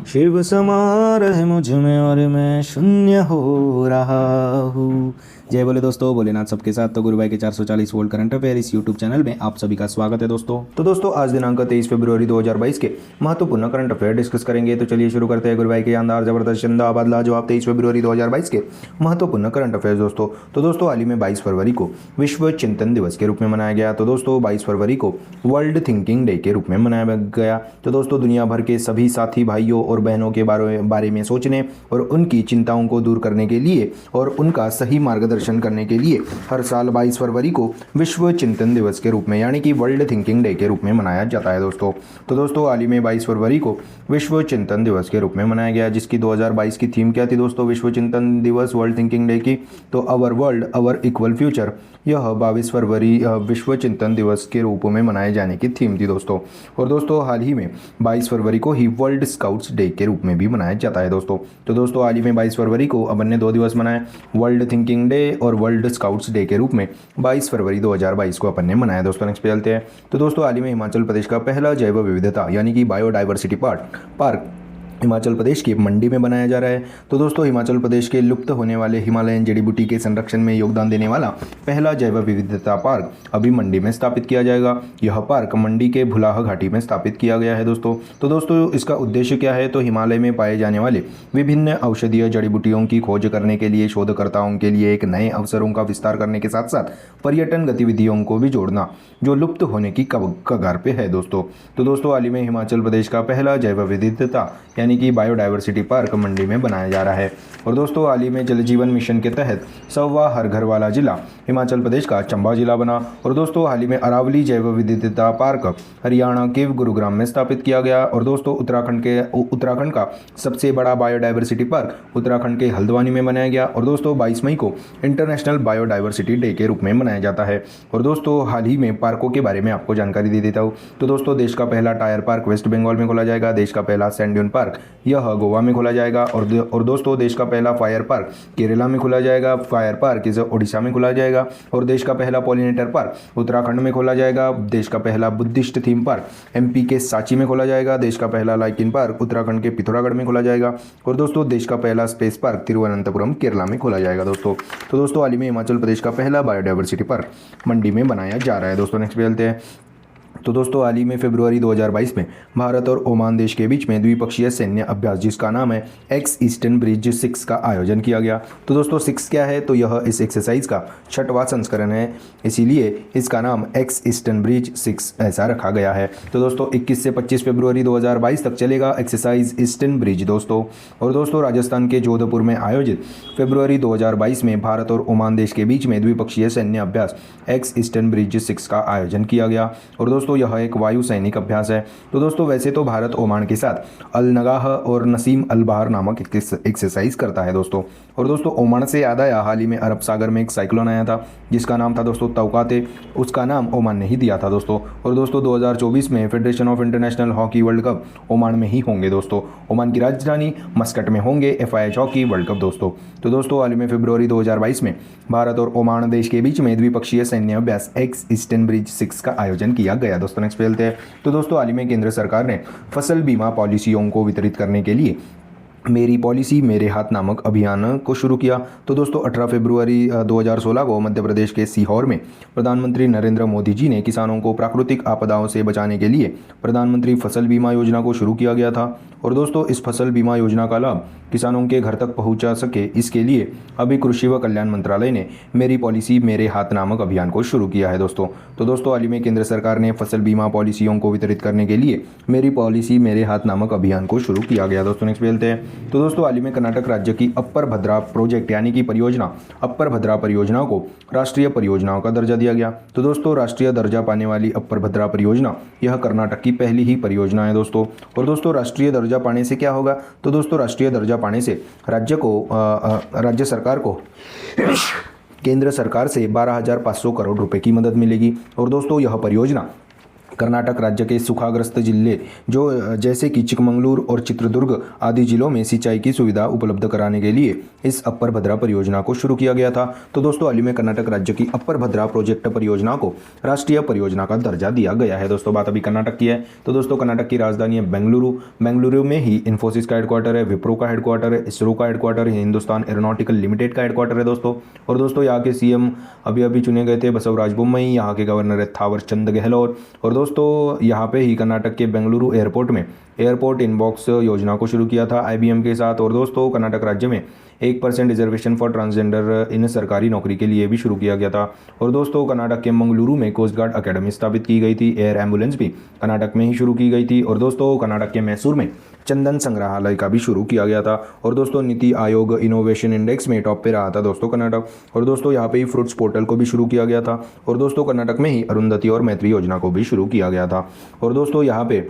शिव समा रहे मुझ में और मैं शून्य हो रहा हूँ। जय बोले दोस्तों, भोलेनाथ सबके साथ। तो गुरु भाई के 440 वोल्ट करंट अफेयर इस यूट्यूब चैनल में आप सभी का स्वागत है दोस्तों। तो दोस्तों आज दिनांक 23 फरवरी 2022 के महत्वपूर्ण करंट अफेयर डिस्कस करेंगे। तो चलिए शुरू करते हैं गुरु भाई के शानदार जबरदस्त चंदाबाद लाजवाब 23 फरवरी 2022 के महत्वपूर्ण करंट अफेयर दोस्तों। तो दोस्तों हाल ही में 22 फरवरी को विश्व चिंतन दिवस के रूप में मनाया गया। तो दोस्तों 22 फरवरी को वर्ल्ड थिंकिंग डे के रूप में मनाया गया। तो दोस्तों दुनिया भर के सभी साथी भाइयों और बहनों के बारे में सोचने और उनकी चिंताओं को दूर करने के लिए और उनका सही मार्गदर्शन करने के लिए हर साल 22 फरवरी को विश्व चिंतन दिवस के रूप में यानी कि वर्ल्ड थिंकिंग डे के रूप में मनाया जाता है दोस्तों। तो दोस्तों हाल ही में 22 फरवरी को विश्व चिंतन दिवस के रूप में मनाया गया, जिसकी 2022 की थीम क्या थी दोस्तों विश्व चिंतन दिवस वर्ल्ड थिंकिंग डे की? तो अवर वर्ल्ड अवर इक्वल फ्यूचर। यह 22 फरवरी विश्व चिंतन दिवस के रूप में मनाए जाने की थीम थी दोस्तों। और दोस्तों हाल ही में 22 फरवरी को ही वर्ल्ड स्काउट्स डे के रूप में भी मनाया जाता है दोस्तों। तो दोस्तों हाल ही में 22 फरवरी को अपन ने 2 दिवस मनाए, वर्ल्ड थिंकिंग डे और वर्ल्ड स्काउट्स डे के रूप में 22 फरवरी 2022 को अपन ने मनाया दोस्तों। नेक्स्ट पे चलते हैं। तो दोस्तों हाल ही में हिमाचल प्रदेश का पहला जैव विविधता यानी कि बायोडाइवर्सिटी पार्क हिमाचल प्रदेश की मंडी में बनाया जा रहा है। तो दोस्तों हिमाचल प्रदेश के लुप्त होने वाले हिमालयन जड़ी बूटी के संरक्षण में योगदान देने वाला पहला जैव विविधता पार्क अभी मंडी में स्थापित किया जाएगा। यह पार्क मंडी के भुलाह घाटी में स्थापित किया गया है दोस्तों। तो दोस्तों इसका उद्देश्य क्या है? तो हिमालय में पाए जाने वाले विभिन्न औषधीय जड़ी बूटियों की खोज करने के लिए शोधकर्ताओं के लिए एक नए अवसरों का विस्तार करने के साथ साथ पर्यटन गतिविधियों को भी जोड़ना, जो लुप्त होने की कगार पे है दोस्तों। तो दोस्तों हाल ही में हिमाचल प्रदेश का पहला जैव विविधता यानी कि बायोडाइवर्सिटी पार्क मंडी में बनाया जा रहा है। और दोस्तों हाल ही में जल जीवन मिशन के तहत 100वां हर घर वाला जिला हिमाचल प्रदेश का चंबा जिला बना। और दोस्तों हाल ही में अरावली जैव विविधता पार्क हरियाणा के गुरुग्राम में स्थापित किया गया। और दोस्तों उत्तराखंड का सबसे बड़ा बायोडाइवर्सिटी पार्क उत्तराखंड के हल्द्वानी में बनाया गया। और दोस्तों 22 मई को इंटरनेशनल बायोडाइवर्सिटी डे के रूप में मनाया जाता है। और दोस्तों हाल ही में पार्कों के बारे में आपको जानकारी दे देता हूँ। तो दोस्तों देश का पहला टायर पार्क वेस्ट बंगाल में खोला जाएगा। देश का पहला सैंड ड्यून पार्क यह गोवा में खोला जाएगा। और दोस्तों देश का पहला फायर पार्क केरला में खोला जाएगा। फायर पार्क इसे ओडिशा में खोला जाएगा। और देश का पहला पॉलिनेटर पार्क उत्तराखंड में खोला जाएगा। देश का पहला बुद्धिस्ट थीम पार्क एमपी के सांची में खोला जाएगा। देश का पहला लाइकिन पार्क उत्तराखंड के पिथौरागढ़ में खोला जाएगा। और दोस्तों देश का पहला स्पेस पार्क तिरुवनंतपुरम केरला में खोला जाएगा दोस्तों। तो दोस्तों हाल ही में हिमाचल प्रदेश का पहला बायोडाइवर्सिटी पार्क मंडी में बनाया जा रहा है दोस्तों। नेक्स्ट पे चलते हैं। तो दोस्तों हाल ही में फरवरी 2022 में भारत और ओमान देश के बीच में द्विपक्षीय सैन्य अभ्यास जिसका नाम है एक्स ईस्टर्न ब्रिज 6 का आयोजन किया गया। तो दोस्तों 6 क्या है? तो यह इस एक्सरसाइज का 6वां संस्करण है, इसीलिए इसका नाम एक्स ईस्टर्न ब्रिज 6 ऐसा रखा गया है। तो दोस्तों 21 से 25 फरवरी 2022 तक चलेगा एक्सरसाइज ईस्टर्न ब्रिज दोस्तों। और दोस्तों राजस्थान के जोधपुर में आयोजित फरवरी 2022 में भारत और ओमान देश के बीच में द्विपक्षीय सैन्य अभ्यास एक्स ईस्टर्न ब्रिज 6 का आयोजन किया गया। और दोस्तों यह एक वायु सैनिक अभ्यास है। तो दोस्तों वैसे तो भारत ओमान के साथ अल नगाह और नसीम अल बहार नामक एक्सरसाइज करता है दोस्तों। और दोस्तों ओमान से याद आया, हाल ही में अरब सागर में एक साइक्लोन आया था जिसका नाम था दोस्तों तौकाते। उसका नाम ओमान ने ही दिया था दोस्तों। और दोस्तों 2024 में federation of international hockey world cup Oman में ही होंगे दोस्तों। ओमान की राजधानी मस्कट में होंगे FIH हॉकी वर्ल्ड कप दोस्तों। तो दोस्तों हाल ही में फरवरी 2022 में भारत और ओमान देश के बीच में द्विपक्षीय सैन्य अभ्यास एक्स ईस्टर्न ब्रिज 6 का आयोजन किया गया दोस्तों। नेक्स्ट पे चलते हैं। तो दोस्तों हाल ही में केंद्र सरकार ने फसल बीमा पॉलिसियों को वितरित करने के लिए मेरी पॉलिसी मेरे हाथ नामक अभियान को शुरू किया। तो दोस्तों 18 फरवरी 2016 को मध्य प्रदेश के सीहोर में प्रधानमंत्री नरेंद्र मोदी जी ने किसानों को प्राकृतिक आपदाओं से बचाने के लिए प्रधानमंत्री फसल बीमा योजना को शुरू किया गया था। और दोस्तों इस फसल बीमा योजना का लाभ किसानों के घर तक पहुंचा सके, इसके लिए अभी कृषि व कल्याण मंत्रालय ने मेरी पॉलिसी मेरे हाथ नामक अभियान को शुरू किया है दोस्तों। तो दोस्तों हाल ही में केंद्र सरकार ने फसल बीमा पॉलिसियों को वितरित करने के लिए मेरी पॉलिसी मेरे हाथ नामक अभियान को शुरू किया गया दोस्तों। नेक्स्ट पे चलते हैं। तो दोस्तों हाल ही में कर्नाटक राज्य की अप्पर भद्रा प्रोजेक्ट यानी कि परियोजना अप्पर भद्रा परियोजना को राष्ट्रीय परियोजनाओं का दर्जा दिया गया। तो दोस्तों राष्ट्रीय दर्जा पाने वाली अप्पर भद्रा परियोजना यह कर्नाटक की पहली ही परियोजना है दोस्तों। और दोस्तों राष्ट्रीय दर्जा पाने से क्या होगा? तो दोस्तों राष्ट्रीय दर्जा पाने से राज्य सरकार को केंद्र सरकार से 12,500 करोड़ रुपए की मदद मिलेगी। और दोस्तों यह परियोजना कर्नाटक राज्य के सूखाग्रस्त जिले जो जैसे कि चिकमंगलूर और चित्रदुर्ग आदि जिलों में सिंचाई की सुविधा उपलब्ध कराने के लिए इस अपर भद्रा परियोजना को शुरू किया गया था। तो दोस्तों हाल ही में कर्नाटक राज्य की अपर भद्रा प्रोजेक्ट परियोजना को राष्ट्रीय परियोजना का दर्जा दिया गया है। दोस्तों बात अभी कर्नाटक की है। तो दोस्तों कर्नाटक की राजधानी है बेंगलुरु। बेंगलुरु में ही इन्फोसिस का हेडक्वार्टर है, विप्रो का हेडक्वार्टर है, इसरो का हेडक्वार्टर है, हिंदुस्तान एरोनॉटिकल लिमिटेड का हेडक्वार्टर है दोस्तों। और दोस्तों यहाँ के सीएम अभी अभी चुने गए थे बसवराज बोम्मई, यहाँ के गवर्नर है थावर चंद गहलोत। और दोस्तों यहाँ पे ही कर्नाटक के बेंगलुरु एयरपोर्ट में एयरपोर्ट इनबॉक्स योजना को शुरू किया था आईबीएम के साथ। और दोस्तों कर्नाटक राज्य में 1% रिजर्वेशन फॉर ट्रांसजेंडर इन सरकारी नौकरी के लिए भी शुरू किया गया था। और दोस्तों कर्नाटक के मंगलुरु में कोस्ट गार्ड अकेडमी स्थापित की गई थी। एयर एम्बुलेंस भी कर्नाटक में ही शुरू की गई थी। और दोस्तों कर्नाटक के मैसूर में चंदन संग्रहालय का भी शुरू किया गया था। और दोस्तों नीति आयोग इनोवेशन इंडेक्स में टॉप पे रहा था दोस्तों कर्नाटक। और दोस्तों यहाँ पे ही फ्रूट्स पोर्टल को भी शुरू किया गया था। और दोस्तों कर्नाटक में ही अरुंधति और मैत्री योजना को भी शुरू किया गया था। और दोस्तों यहाँ पे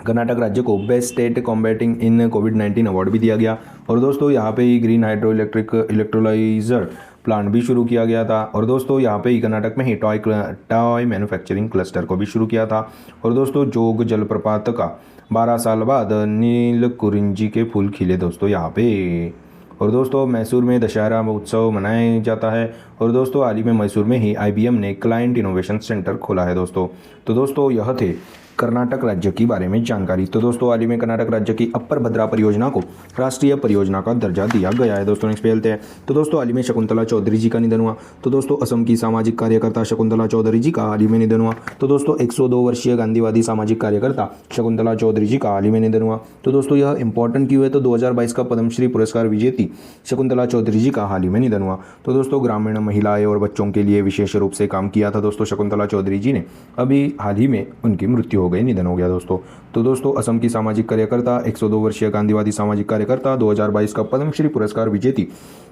कर्नाटक राज्य को बेस्ट स्टेट कॉम्बैटिंग इन कोविड-19 अवार्ड भी दिया गया। और दोस्तों यहाँ पे ही green hydro electric electrolyser plant भी शुरू किया गया था। और दोस्तों यहाँ पे ही कर्नाटक में ही टॉय मैन्युफैक्चरिंग क्लस्टर को भी शुरू किया था। और दोस्तों जोग जलप्रपात का 12 साल बाद नीलकुरिंजी के फूल खिले दोस्तों यहाँ पे। और दोस्तों मैसूर में दशहरा उत्सव मनाया जाता है। और दोस्तों हाल ही में मैसूर में ही आईबीएम ने क्लाइंट इनोवेशन सेंटर खोला है दोस्तों। तो दोस्तों यह थे कर्नाटक राज्य के बारे में जानकारी। तो दोस्तों हाल ही में कर्नाटक राज्य की अपर भद्रा परियोजना को राष्ट्रीय परियोजना का दर्जा दिया गया है। दोस्तों नेक्स्ट पे चलते हैं। तो दोस्तों हाल ही में शकुंतला चौधरी जी का निधन हुआ। तो दोस्तों असम की सामाजिक कार्यकर्ता शकुंतला चौधरी जी का हाल ही में निधन हुआ। तो दोस्तों 102 वर्षीय गांधीवादी सामाजिक कार्यकर्ता शकुंतला चौधरी जी का हाल ही में निधन हुआ। तो दोस्तों यह इंपॉर्टेंट क्यों है, तो 2022 का पद्मश्री पुरस्कार विजेती शकुंतला चौधरी जी का हाल ही में निधन हुआ। तो दोस्तों ग्रामीण महिलाएं और बच्चों के लिए विशेष रूप से काम किया था दोस्तों शकुंतला चौधरी जी ने। अभी हाल ही में उनकी मृत्यु हो गई, निधन हो गया दोस्तों। तो दोस्तों असम की सामाजिक कार्यकर्ता 102 वर्षीय गांधीवादी सामाजिक कार्यकर्ता 2022 का पद्मश्री पुरस्कार विजेती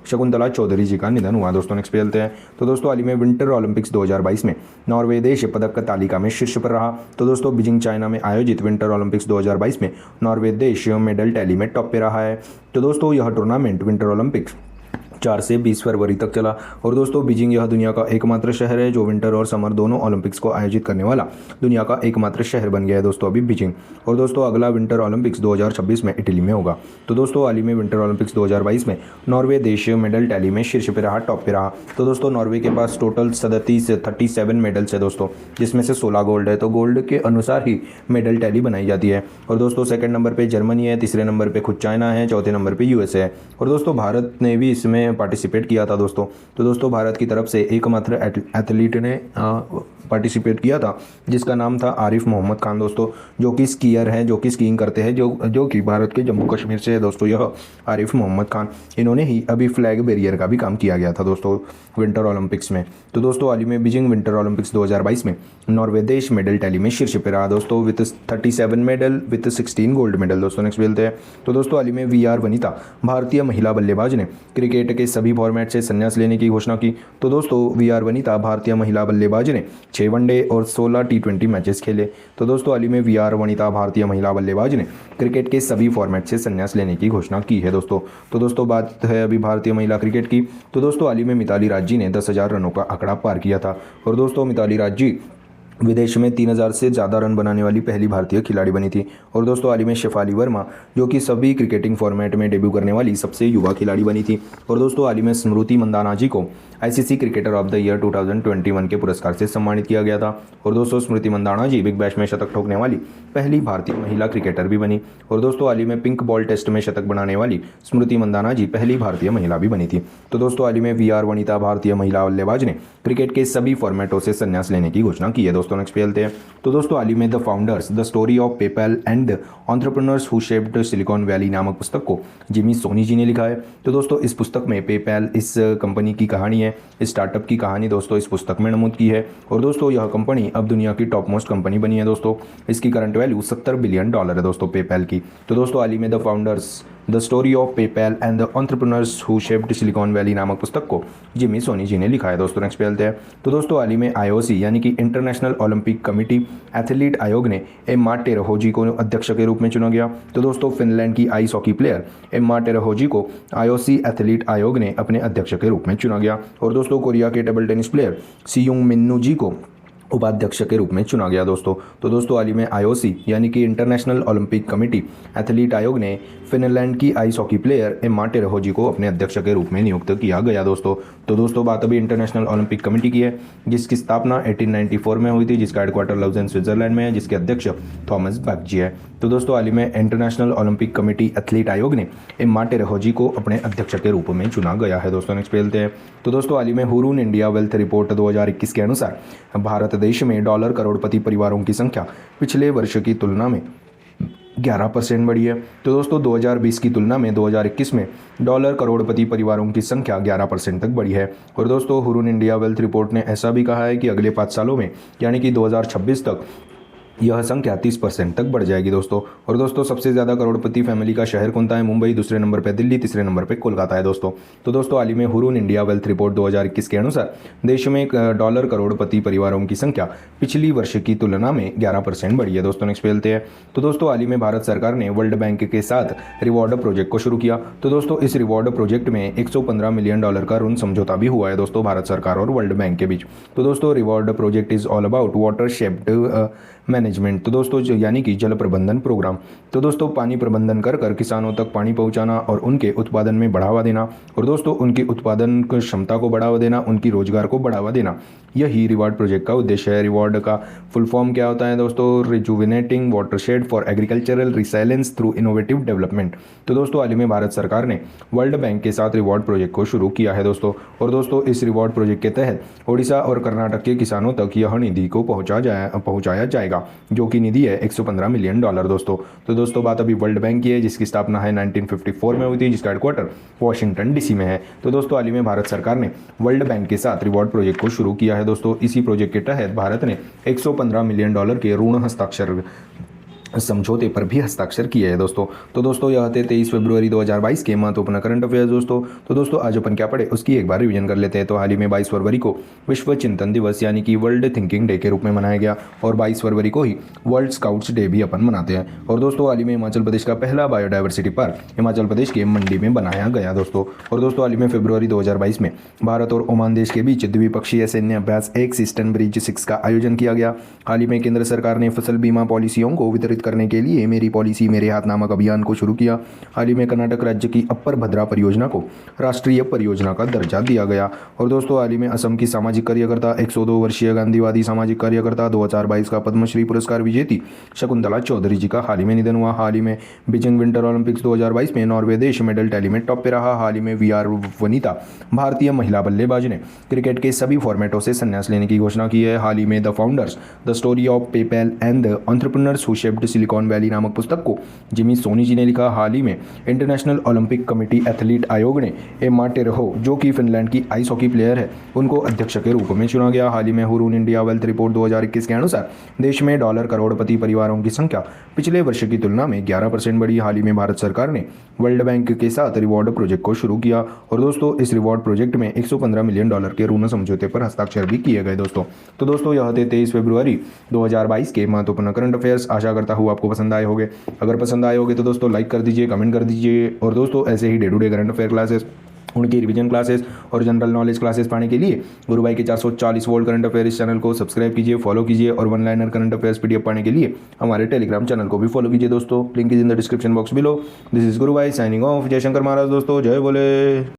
शकुंतला चौधरी जी का निधन हुआ। दोस्तों नेक्स्ट पे चलते हैं। तो दोस्तों हाल ही में विंटर ओलंपिक्स 2022 में नॉर्वे देश पदक तालिका में शीर्ष पर रहा। तो दोस्तों बीजिंग चाइना में आयोजित विंटर ओलंपिक्स 2022 में नॉर्वे देश मेडल टैली में टॉप पे रहा है। तो दोस्तों यह टूर्नामेंट विंटर ओलंपिक्स 4 से 20 फरवरी तक चला। और दोस्तों बीजिंग यह दुनिया का एकमात्र शहर है जो विंटर और समर दोनों ओलंपिक्स को आयोजित करने वाला दुनिया का एकमात्र शहर बन गया है दोस्तों अभी बीजिंग। और दोस्तों अगला विंटर ओलंपिक्स 2026 में इटली में होगा। तो दोस्तों हाल ही में विंटर ओलंपिक्स 2022 में नॉर्वे देश मेडल टैली में शीर्ष पे रहा, टॉप पे रहा। तो दोस्तों नॉर्वे के पास टोटल 37 मेडल्स है दोस्तों, जिसमें से 16 गोल्ड है। तो गोल्ड के अनुसार ही मेडल टैली बनाई जाती है। और दोस्तों सेकंड नंबर पे जर्मनी है, तीसरे नंबर पे खुद चाइना है, चौथे नंबर पे यूएसए है। और दोस्तों भारत ने भी इसमें पार्टिसिपेट किया था दोस्तों। तो दोस्तों भारत की तरफ से एकमात्र एथलीट ने पार्टिसिपेट किया था जिसका नाम था आरिफ मोहम्मद खान दोस्तों, जो कि स्कीयर है, जो कि स्कीइंग करते हैं, जो कि भारत के जम्मू कश्मीर से है दोस्तों यह आरिफ मोहम्मद खान। इन्होंने ही अभी फ्लैग बैरियर का भी काम किया गया था दोस्तों विंटर ओलंपिक्स में। तो दोस्तों हाल ही में बीजिंग विंटर ओलंपिक्स 2022 में नॉर्वे देश मेडल टैली में शीर्ष पे रहा दोस्तों with 37 medal with 16 gold medal. दोस्तों नेक्स्ट मिलते हैं। तो दोस्तों हाल ही में वीआर वनिता भारतीय महिला बल्लेबाज ने क्रिकेट के सभी फॉर्मेट से संन्यास लेने की घोषणा की। तो दोस्तों वीआर वनिता भारतीय महिला बल्लेबाज ने 6 वनडे और 16 T20 मैचेस खेले। तो दोस्तों हाल ही में वीआर वनिता भारतीय महिला बल्लेबाज ने क्रिकेट के सभी फॉर्मेट से संन्यास लेने की घोषणा की है दोस्तों। तो दोस्तों बात है अभी भारतीय महिला क्रिकेट की। तो दोस्तों हाल ही में मिताली राज जी ने 10,000 रनों का आंकड़ा पार किया था। और दोस्तों मिताली राज जी विदेश में 3,000 से ज़्यादा रन बनाने वाली पहली भारतीय खिलाड़ी बनी थी। और दोस्तों हाल ही में शेफाली वर्मा जो कि सभी क्रिकेटिंग फॉर्मेट में डेब्यू करने वाली सबसे युवा खिलाड़ी बनी थी। और दोस्तों हाल ही में स्मृति मंदाना जी को ICC cricketer of the year 2021 के पुरस्कार से सम्मानित किया गया था। और दोस्तों स्मृति मंदाना जी बिग बैश में शतक ठोकने वाली पहली भारतीय महिला क्रिकेटर भी बनी। और दोस्तों हाल ही में पिंक बॉल टेस्ट में शतक बनाने वाली स्मृति मंदाना जी पहली भारतीय महिला भी बनी थी। तो दोस्तों हाल ही में वीआर वनिता भारतीय महिला बल्लेबाज ने क्रिकेट के सभी फॉर्मेटों से संन्यास लेने की घोषणा की है। दोस्तों नेक्स्ट खेलते हैं। तो दोस्तों हाल ही में the founders the story of PayPal and entrepreneurs who shaped silicon valley नामक पुस्तक को जिमी सोनी जी ने लिखा है। तो दोस्तों इस पुस्तक में पेपैल इस कंपनी की कहानी है, इस स्टार्टअप की कहानी दोस्तों इस पुस्तक में नमूद की है। और दोस्तों यह कंपनी अब दुनिया की टॉप मोस्ट कंपनी बनी है दोस्तों। इसकी करंट वैल्यू $70 बिलियन है दोस्तों पेपैल की। तो दोस्तों हाल ही में the founders the story of PayPal and the entrepreneurs who shaped silicon valley नामक पुस्तक को जिमी सोनी जी ने लिखा है। दोस्तों नेक्स्ट पे चलते हैं। तो दोस्तों हाल ही में आईओसी यानी कि इंटरनेशनल ओलंपिक कमेटी एथलीट आयोग ने एम्मा टेरहोजी को अध्यक्ष के रूप में चुना गया। तो दोस्तों फिनलैंड की आइस हॉकी प्लेयर एम्मा टेरहोजी को आईओसी एथलीट आयोग ने अपने अध्यक्ष के रूप में चुना गया। और दोस्तों कोरिया के टेबल टेनिस प्लेयर सियुंग मिन्नू जी को उपाध्यक्ष के रूप में चुना गया दोस्तों। तो दोस्तों हाल ही में आईओसी यानी कि इंटरनेशनल ओलंपिक कमेटी एथलीट आयोग ने फिनलैंड की आइस हॉकी प्लेयर एम्मा टेरहोजी को अपने अध्यक्ष के रूप में नियुक्त किया गया दोस्तों। तो दोस्तों बात अभी इंटरनेशनल ओलंपिक कमेटी की है, जिसकी स्थापना 1894 में हुई थी, जिसका हेडक्वार्टर लाउजेन स्विट्जरलैंड में है, जिसके अध्यक्ष थॉमस बक जी है। तो दोस्तों हाल ही में इंटरनेशनल ओलंपिक कमेटी एथलीट आयोग ने एम्मा टेरहोजी को अपने अध्यक्ष के रूप में चुना गया है दोस्तों। नेक्स्ट पेलते हैं। तो दोस्तों हाल ही में हुरून इंडिया वेल्थ रिपोर्ट 2021 के अनुसार भारत देश में डॉलर करोड़पति परिवारों की संख्या पिछले वर्ष की तुलना में 11% बढ़ी है। तो दोस्तों 2020 की तुलना में 2021 में डॉलर करोड़पति परिवारों की संख्या 11% तक बढ़ी है। और दोस्तों हुरून इंडिया वेल्थ रिपोर्ट ने ऐसा भी कहा है कि अगले 5 सालों में यानी कि 2026 तक यह संख्या 30% तक बढ़ जाएगी दोस्तों। और दोस्तों सबसे ज़्यादा करोड़पति फैमिली का शहर कौन सा है? मुंबई, दूसरे नंबर पे दिल्ली, तीसरे नंबर पे कोलकाता है दोस्तों। तो दोस्तों हाल ही में हुरून इंडिया वेल्थ रिपोर्ट 2021 के अनुसार देश में डॉलर करोड़पति परिवारों की संख्या पिछली वर्ष की तुलना में 11% बढ़ी है दोस्तों। नेक्स्ट पेलते हैं। तो दोस्तों हाल ही में भारत सरकार ने वर्ल्ड बैंक के साथ रिवॉर्ड प्रोजेक्ट को शुरू किया। तो दोस्तों इस रिवॉर्ड प्रोजेक्ट में $115 मिलियन का ऋण समझौता भी हुआ है दोस्तों भारत सरकार और वर्ल्ड बैंक के बीच। तो दोस्तों reward project is all about water shaped management. तो दोस्तों यानी कि जल प्रबंधन प्रोग्राम। तो दोस्तों पानी प्रबंधन कर कर किसानों तक पानी पहुंचाना और उनके उत्पादन में बढ़ावा देना, और दोस्तों उनकी उत्पादन क्षमता को बढ़ावा देना, उनकी रोजगार को बढ़ावा देना, यही रिवॉर्ड प्रोजेक्ट का उद्देश्य है। रिवॉर्ड का फुल फॉर्म क्या होता है दोस्तों? Rejuvenating watershed for agricultural resilience through innovative development. तो दोस्तों हाल ही में भारत सरकार ने वर्ल्ड बैंक के साथ रिवॉर्ड प्रोजेक्ट को शुरू किया है दोस्तों। और दोस्तों इस रिवॉर्ड प्रोजेक्ट के तहत ओडिशा और कर्नाटक के किसानों तक यह निधि को पहुंचाया जाएगा, जो कि निधि है $115 मिलियन दोस्तों। तो दोस्तों बात अभी वर्ल्ड बैंक की है, जिसकी स्थापना है 1954 में हुई थी, जिसका हेडक्वार्टर वॉशिंगटन डीसी में है। तो दोस्तों हाल ही में भारत सरकार ने वर्ल्ड बैंक के साथ रिवॉर्ड प्रोजेक्ट को शुरू किया है दोस्तों। इसी प्रोजेक्ट के तहत भारत ने $115 मिलियन के ऋण हस्ताक्षर समझौते पर भी हस्ताक्षर किए हैं दोस्तों। तो दोस्तों यह थे 23 फरवरी 2022 के महत्वपूर्ण करंट अफेयर्स दोस्तों। तो दोस्तों आज अपन क्या पढ़े उसकी एक बार रिवीजन कर लेते हैं। तो हाल ही में 22 फरवरी को विश्व चिंतन दिवस यानी कि वर्ल्ड थिंकिंग डे के रूप में मनाया गया, और 22 फरवरी को ही वर्ल्ड स्काउट्स डे भी अपन मनाते हैं। और दोस्तों हाल ही में हिमाचल प्रदेश का पहला बायोडाइवर्सिटी पार्क हिमाचल प्रदेश के मंडी में बनाया गया दोस्तों। और दोस्तों हाल ही में फरवरी 2022 में भारत और ओमान देश के बीच द्विपक्षीय सैन्य अभ्यास एक्स ईस्टर्न ब्रिज 6 का आयोजन किया गया। हाल ही में केंद्र सरकार ने फसल बीमा पॉलिसियों को वितरित करने के लिए मेरी पॉलिसी मेरे हाथ नामक अभियान को शुरू किया। हाल ही में कर्नाटक राज्य की अपर भद्रा परियोजना को राष्ट्रीय परियोजना का दर्जा दिया गया। और दोस्तों हाल ही में असम की सामाजिक कार्यकर्ता 102 वर्षीय गांधीवादी सामाजिक कार्यकर्ता 2022 का पद्मश्री पुरस्कार विजेती शकुंतला चौधरी जी का हाल ही में निधन हुआ। हाल ही में बीजिंग विंटर ओलंपिक्स 2022 में नॉर्वे देश मेडल टैली में टॉप पे रहा। हाल ही में वीआर वनिता भारतीय महिला बल्लेबाज ने क्रिकेट के सभी फॉर्मेटों से संन्यास लेने की घोषणा की है। हाल ही में the founders the story of PayPal and the entrepreneurs who shaped silicon valley नामक पुस्तक को जिमी सोनी जी ने लिखा। हाल ही में इंटरनेशनल ओलंपिक कमेटी एथलीट आयोग ने एम्मा टेरहो, जो कि फिनलैंड की आइस हॉकी प्लेयर है, उनको अध्यक्ष के रूप में चुना गया। हाल ही में हुरून इंडिया वेल्थ रिपोर्ट 2021 के अनुसार देश में डॉलर करोड़पति परिवारों की संख्या पिछले वर्ष की तुलना में 11% बढ़ी। हाल ही में भारत सरकार ने वर्ल्ड बैंक के साथ रिवॉर्ड प्रोजेक्ट को शुरू किया, और दोस्तों इस रिवॉर्ड प्रोजेक्ट में $115 मिलियन के ऋण समझौते पर हस्ताक्षर भी किए गए दोस्तों। तो दोस्तों यह थे 23 फरवरी 2022 के महत्वपूर्ण करंट अफेयर्स। आशा करता हूँ आपको पसंद आए होंगे। अगर पसंद आए होंगे तो दोस्तों लाइक कर दीजिए, कमेंट कर दीजिए, और दोस्तों ऐसे ही day to day current affair classes, उनकी रिवीजन क्लासेस और जनरल नॉलेज क्लासेस पाने के लिए गुरु भाई के 440 वोल्ट करंट अफेयर इस चैनल को सब्सक्राइब कीजिए, फॉलो कीजिए, और one liner current affairs PDF पाने के लिए हमारे टेलीग्राम चैनल को भी फॉलो कीजिए दोस्तों। Link is in the description box below. This is गुरु भाई साइनिंग ऑफ। जय शंकर महाराज दोस्तों, जय बोले।